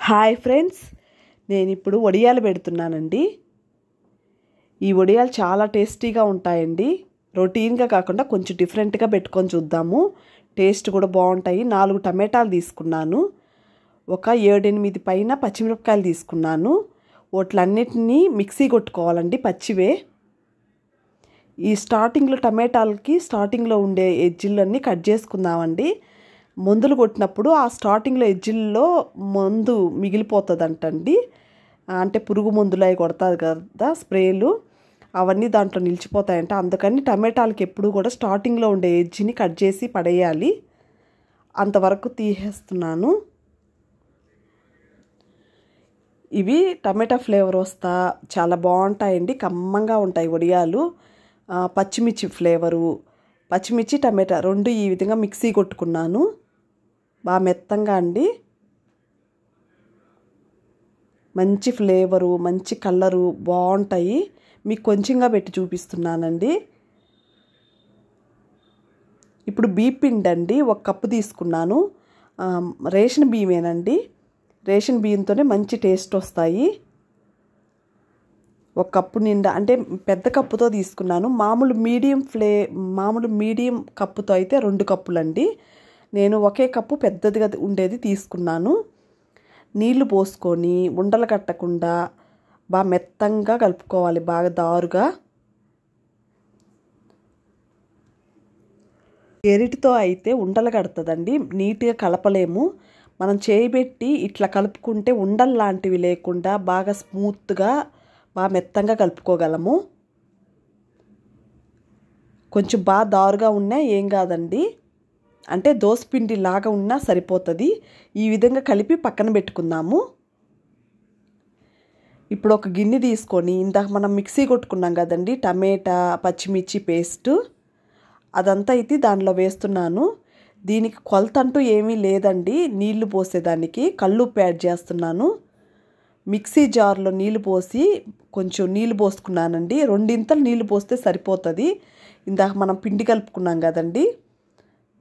Hi friends, నేను ఇప్పుడు వడియాలు పెడుతున్నానండి. ఈ వడియాలు చాలా టేస్టీగా ఉంటాయండి. రొటీన్గా కాకుండా కొంచెం డిఫరెంట్గా పెట్టుకొని చూద్దాము. టేస్ట్ కూడా బాగుంటాయి. 4 టమాటాలు తీసుకున్నాను. ఒక 7-8 పైన పచ్చిమిరపకాయలు తీసుకున్నాను. వాటిలన్నిటినీ మిక్సీ కొట్టుకోవాలండి, పచ్చివే. ఈ స్టార్టింగ్లో టమాటాలకి స్టార్టింగ్లో ఉండే ఎజ్జిలన్నీ కట్ చేసుకుందామండి. మందులు కొట్టినప్పుడు ఆ స్టార్టింగ్లో ఎజ్జిల్లో మందు మిగిలిపోతుందంటండి. అంటే పురుగు మందులు అవి కొడతారు కదా, స్ప్రేలు, అవన్నీ దాంట్లో నిలిచిపోతాయంట. అందుకని టమాటాలకి ఎప్పుడు కూడా స్టార్టింగ్లో ఉండే ఎజ్జిని కట్ చేసి పడేయాలి. అంతవరకు తీసేస్తున్నాను. ఇవి టమాటా ఫ్లేవర్ వస్తా చాలా బాగుంటాయండి. కమ్మంగా ఉంటాయి వడియాలు. పచ్చిమిర్చి ఫ్లేవరు, పచ్చిమిర్చి టమాటా 2 ఈ విధంగా మిక్సీ కొట్టుకున్నాను. బాగా మెత్తంగా అండి. మంచి ఫ్లేవరు, మంచి కలరు బాగుంటాయి. మీకు కొంచెంగా పెట్టి చూపిస్తున్నానండి. ఇప్పుడు బియ్యం పిండి అండి, 1 కప్పు తీసుకున్నాను. రేషన్ బియ్యమేనండి. రేషన్ బియ్యంతోనే మంచి టేస్ట్ వస్తాయి. 1 కప్పు నిండా, అంటే పెద్ద కప్పుతో తీసుకున్నాను. మామూలు మీడియం కప్పుతో అయితే 2 కప్పులండి. నేను ఒకే కప్పు పెద్దదిగా ఉండేది తీసుకున్నాను. నీళ్లు పోసుకొని ఉండలు కట్టకుండా బాగా మెత్తంగా కలుపుకోవాలి, బాగా దారుగా. గెరిటితో అయితే ఉండలు కడుతుందండి, నీట్గా కలపలేము. మనం చేయబెట్టి ఇట్లా కలుపుకుంటే ఉండలు లాంటివి లేకుండా బాగా స్మూత్గా బాగా మెత్తంగా కలుపుకోగలము. కొంచెం బాగా దారుగా ఉన్నా ఏం కాదండి, అంటే దోసపిండి లాగా ఉన్నా సరిపోతుంది. ఈ విధంగా కలిపి పక్కన పెట్టుకుందాము. ఇప్పుడు ఒక గిన్నె తీసుకొని ఇందాక మనం మిక్సీ కొట్టుకున్నాం కదండి, టమాటా పచ్చిమిర్చి పేస్టు, అదంతా అయితే దానిలో వేస్తున్నాను. దీనికి కొలత అంటూ ఏమీ లేదండి. నీళ్లు పోసేదానికి కల్లుప్పు యాడ్ చేస్తున్నాను. మిక్సీ జార్లో నీళ్లు పోసి కొంచెం నీళ్లు పోసుకున్నానండి. 2 ఇంతలు నీళ్లు పోస్తే సరిపోతుంది. ఇందాక మనం పిండి కలుపుకున్నాం కదండి,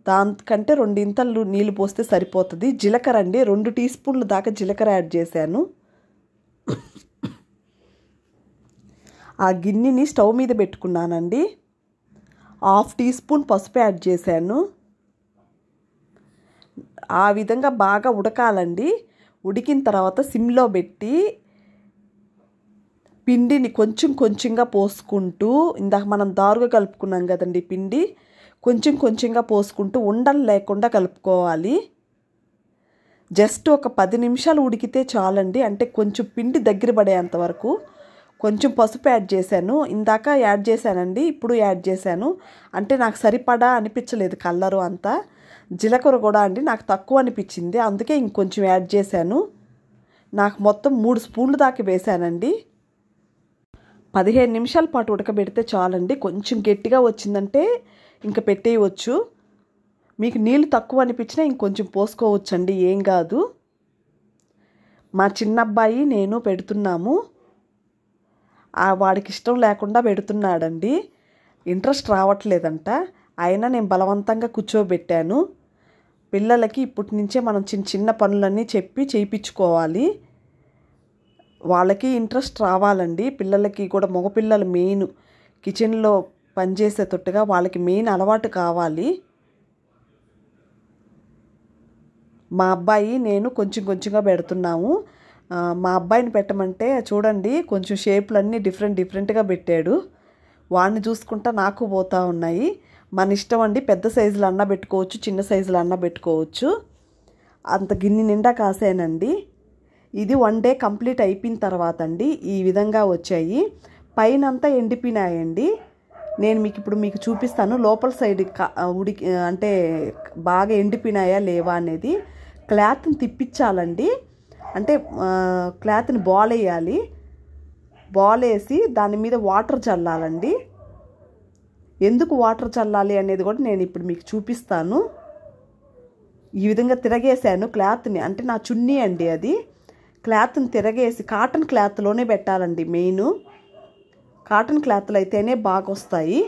దానికంటే 2 ఇంతలు నీళ్లు పోస్తే సరిపోతుంది. జీలకర్ర అండి, 2 టీ స్పూన్ల దాకా జీలకర్ర యాడ్ చేశాను. ఆ గిన్నెని స్టవ్ మీద పెట్టుకున్నానండి. 1/2 టీ స్పూన్ పసుపు యాడ్ చేశాను. ఆ విధంగా బాగా ఉడకాలండి. ఉడికిన తర్వాత సిమ్లో పెట్టి పిండిని కొంచెం కొంచెంగా పోసుకుంటూ, ఇందాక మనం దారుగా కలుపుకున్నాం కదండి పిండి, కొంచెం కొంచెంగా పోసుకుంటూ ఉండలు లేకుండా కలుపుకోవాలి. జస్ట్ ఒక 10 నిమిషాలు ఉడికితే చాలండి. అంటే కొంచెం పిండి దగ్గర పడేంత వరకు. కొంచెం పసుపు యాడ్ చేశాను, ఇందాక యాడ్ చేశానండి, ఇప్పుడు యాడ్ చేశాను. అంటే నాకు సరిపడా అనిపించలేదు కలరు అంతా. జీలకర్ర కూడా అండి నాకు తక్కువ అనిపించింది, అందుకే ఇంకొంచెం యాడ్ చేశాను. నాకు మొత్తం 3 స్పూన్లు దాకా వేశానండి. 15 నిమిషాల పాటు ఉడకబెడితే చాలండి. కొంచెం గట్టిగా వచ్చిందంటే ఇంకా పెట్టేయవచ్చు. మీకు నీళ్ళు తక్కువ అనిపించినా ఇంకొంచెం పోసుకోవచ్చండి, ఏం కాదు. మా చిన్న అబ్బాయి నేను పెడుతున్నాము. వాడికి ఇష్టం లేకుండా పెడుతున్నాడండి, ఇంట్రెస్ట్ రావట్లేదంట. అయినా నేను బలవంతంగా కూర్చోబెట్టాను. పిల్లలకి ఇప్పటి నుంచే మనం చిన్న చిన్న పనులన్నీ చెప్పి చేయించుకోవాలి. వాళ్ళకి ఇంట్రెస్ట్ రావాలండి. పిల్లలకి కూడా, మగపిల్లలు మెయిన్ కిచెన్లో పనిచేసేటట్టుగా వాళ్ళకి మెయిన్ అలవాటు కావాలి. మా అబ్బాయి నేను కొంచెం కొంచెంగా పెడుతున్నాము. మా అబ్బాయిని పెట్టమంటే చూడండి, కొంచెం షేపులన్నీ డిఫరెంట్గా పెట్టాడు. వాడిని చూసుకుంటా నాకు పోతూ ఉన్నాయి. మన ఇష్టం అండి, పెద్ద సైజులో అన్న పెట్టుకోవచ్చు, చిన్న సైజులో అన్న పెట్టుకోవచ్చు. అంత గిన్నె నిండా కాసానండి. ఇది 1 డే కంప్లీట్ అయిపోయిన తర్వాత అండి ఈ విధంగా వచ్చాయి. పైన అంతా ఎండిపోయినాయండి. నేను మీకు చూపిస్తాను లోపల సైడ్ అంటే బాగా ఎండిపోయినాయా లేవా అనేది. క్లాత్ని తిప్పించాలండి, అంటే క్లాత్ని బాల్ వేయాలి. బాల్ వేసి దాని మీద వాటర్ చల్లాలండి. ఎందుకు వాటర్ చల్లాలి అనేది కూడా నేను ఇప్పుడు మీకు చూపిస్తాను. ఈ విధంగా తిరగేసాను క్లాత్ని, అంటే నా చున్నీ అండి అది. క్లాత్ని తిరగేసి కాటన్ క్లాత్లోనే పెట్టాలండి. మెయిన్ కాటన్ క్లాత్లు అయితేనే బాగా వస్తాయి.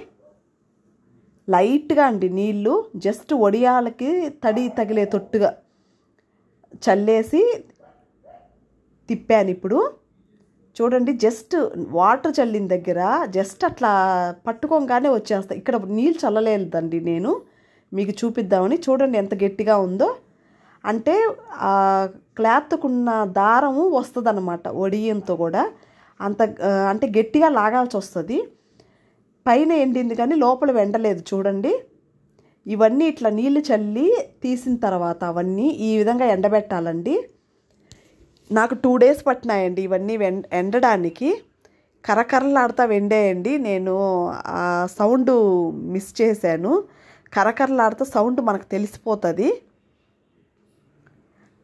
లైట్గా అండి నీళ్ళు, జస్ట్ వడియాలకి తడి తగిలే తొట్టుగా చల్లేసి తిప్పాను. ఇప్పుడు చూడండి, జస్ట్ వాటర్ చల్లిన దగ్గర జస్ట్ అట్లా పట్టుకోగానే వచ్చేస్తాయి. ఇక్కడ నీళ్ళు చల్లలేదండి నేను, మీకు చూపిద్దామని. చూడండి ఎంత గట్టిగా ఉందో. అంటే క్లాత్కున్న దారము వస్తుంది అన్నమాట ఒడియంతో కూడా. అంత అంటే గట్టిగా లాగాల్సి వస్తుంది. పైన ఎండింది కానీ లోపల వెండలేదు. చూడండి, ఇవన్నీ ఇట్లా నీళ్ళు చల్లి తీసిన తర్వాత అవన్నీ ఈ విధంగా ఎండబెట్టాలండి. నాకు 2 days పట్టినాయండి ఇవన్నీ ఎండడానికి. కరకరలాడుతూ వెండేయండి. నేను ఆ సౌండ్ మిస్ చేశాను. కరకరలాడుతూ సౌండ్ మనకు తెలిసిపోతుంది.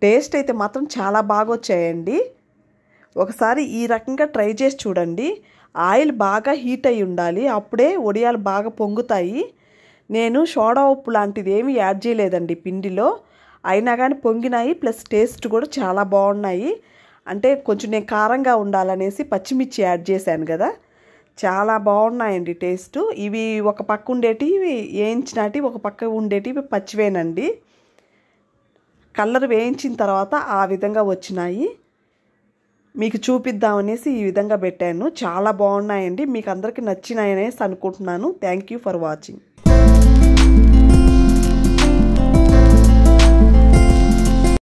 టేస్ట్ అయితే మాత్రం చాలా బాగా వచ్చాయండి. ఒకసారి ఈ రకంగా ట్రై చేసి చూడండి. ఆయిల్ బాగా హీట్ అయి ఉండాలి, అప్పుడే వడియాలు బాగా పొంగుతాయి. నేను సోడా ఉప్పు లాంటిది ఏమీ యాడ్ చేయలేదండి పిండిలో, అయినా కానీ పొంగినాయి. ప్లస్ టేస్ట్ కూడా చాలా బాగున్నాయి. అంటే కొంచెం నేను కారంగా ఉండాలనేసి పచ్చిమిర్చి యాడ్ చేశాను కదా, చాలా బాగున్నాయండి టేస్ట్. ఇవి ఒక పక్క ఉండేటివి వేయించినవి, ఒక పక్క ఉండేటివి పచ్చివేనండి. కలర్ వేయించిన తర్వాత ఆ విధంగా వచ్చినాయి. మీకు చూపిద్దామనేసి ఈ విధంగా పెట్టాను. చాలా బాగున్నాయండి. మీకు అందరికీ నచ్చినాయనేసి అనుకుంటున్నాను. Thank you for watching.